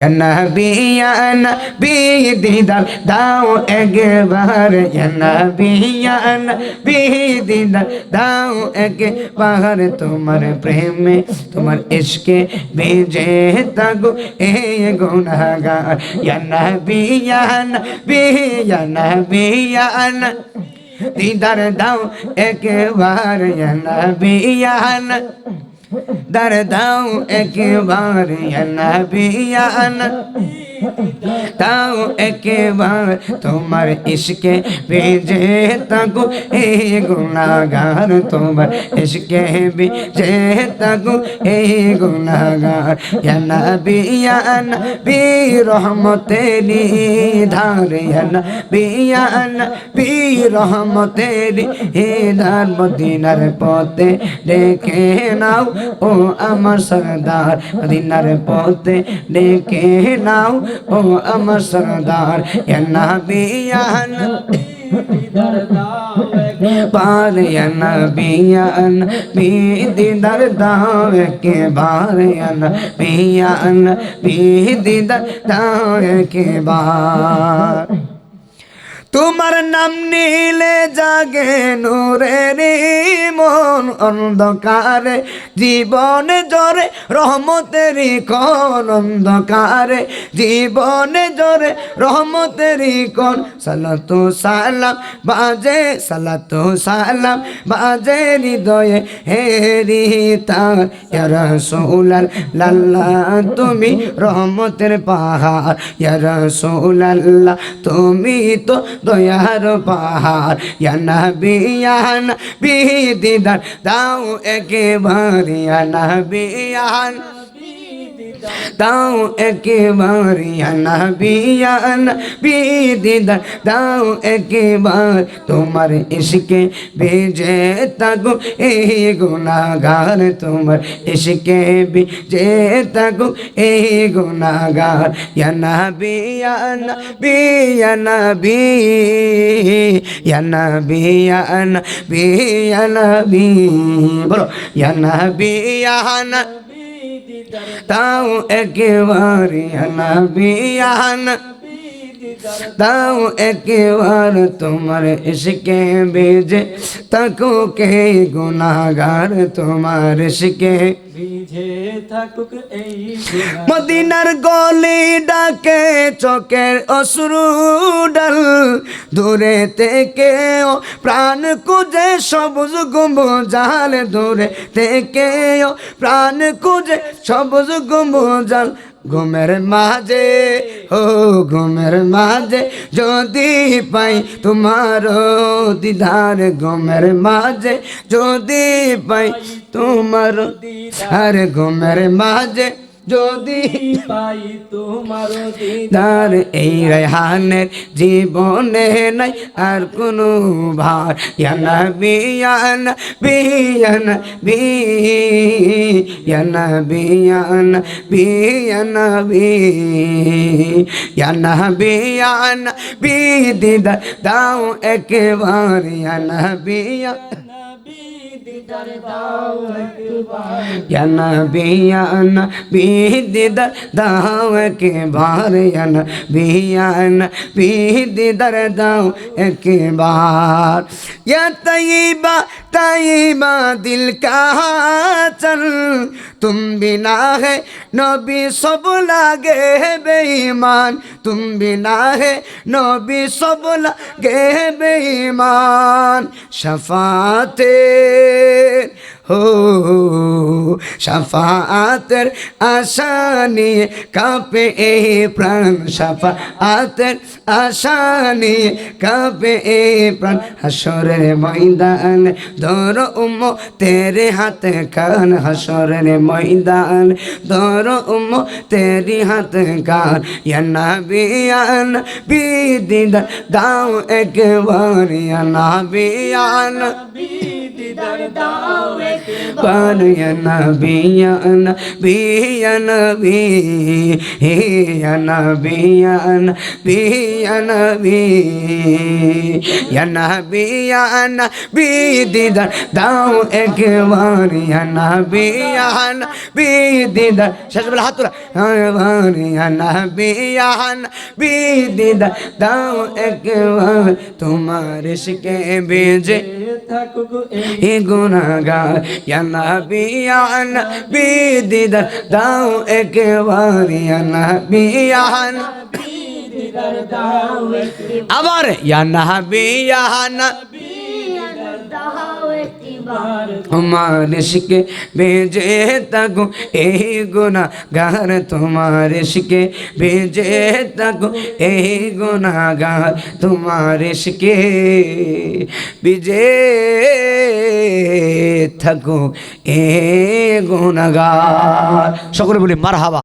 নবী ইয়া নবী দিদার দাও একবার ইয়া নবী ইয়া নবী দিদার দাও একবার তোমার প্রেমে তোমার ইশকে ভিজে থাকো এ গুনাহগার ইয়া নবী ইয়া নবী ইয়া নবী ইয়া দিদার দাও একবার ইয়া নবী ইয়া दर दाओ एक बार या नबी या दाओ एक बार तुम्हार इश्के भेजे तको ए गुनाहगार तुम्हार इश्के भेजे तको ए गुनाहगार या नबी रहमतेरी धार या नबी रहमतेरी धार मदीनार पथे देखे नाओ ও আমার সরদার মদিনার পথে ডেকে নাও ও আমার সরদার ইয়া নবী ইয়া দিদার দাও একবার ইয়া নবী ইয়া নবী দিদার দাও একবার ইয়া নবী ইয়া নবী দিদার দাও একবার তোমার নাম নিলে জাগে নূরের মন অন্ধকারে জীবনে জরে রহমতেরই কোন অন্ধকারে জীবনে জরে রহমতেরই কোন সালাতু সালাম বাজে সালাতু সালাম বাজে হৃদয়ে হে রিতার ইয়া রাসূলুল্লাহ তুমি রহমতের পাহাড় ইয়া রাসূলুল্লাহ তুমি তো দয়ার পাহাড় ইয়া নবী দিদার দাও একবার ইয়া নবী দাও একবার ইয়া নবী দিদার দাও একবার তোমার ইশকে ভেজে থাকো এই গুনাহগার তোমার ইশকে ভেজে থাকো এই গুনাহগার ইয়া নবী ইয়া নবী ইয়া নবী ইয়া নবী ইয়া নবী ইয়া নবী বলো ইয়া নবী ইয়া নবী দাও একবার ইয়া নবী ইয়া নবী দাও একবার তোমার ইশকে ভেজে থাকো কে গুনাহগার তোমার ইশকে ভিজে থাকুক এই মদিনার গলি ডাকে চোখের অশ্রু ডাল দূরে থেকে ও প্রাণ খুঁজে সবুজ গম্বুজাল দূরে থেকে ও প্রাণ খুঁজে সবুজ গম্বুজাল ঘুমের মাঝে ও ঘুমের মাঝে যদি পাই তোমার দিদার ঘুমের মাঝে যদি পাই তোমার দিদার ঘুমের মাঝে যদি পাই তোমার দিদার এই রেহানের জীবনে নাই আর কোনো ভার ইয়া নবী ইয়া নবী ইয়া নবী ইয়া নবী ইয়া নবী ইয়া নবী ইয়া নবী ইয়া নবী দিদার দাও একবার ইয়া নবী ইয়া ইয়া নবী ইয়া নবী দিদার দাও একবার ইয়া নবী ইয়া নবী দিদার দাও একবার ইয়া তয়্যিবা तय्यबा दिल का चल तुम बिना है नबी सब लागे बेईमान तुम बिना है नबी सब लागे बेईमान शफाते हो शफाअतेर आशा निये काঁপে এই প্রাণ शफाअतेर आशा निये काঁপে এই প্রাণ হাসরের ময়দান ধরো তেরে হাতে কান হাসরের ময়দান ধরো তেরি হাতে কান ইয়া নবী ইয়া নবী দিদার দাও একবার ইয়া নবী ইয়া নবী बार या नबी या नबी या नबी या नबी या नबी या नबी या नबी या नबी दीदार दाओ एक बार या नबी दीदार शेष बोला हाथ तुला या नबी दीदार दाओ एक बार तुम्हारे शिके बेजे ये गुनाहगार या नबी दीदार दाओ एक बार या नबी আবার ইয়া নবী ইয়া নবী তোমার শিকে বেজে থাকো এই গুনাহগার তোমার শিকে বেজে থাকো এই গুনাহগার তোমার শিকে বেজে থাকো এই গুনাহগার সকলে বলি মারহাবা।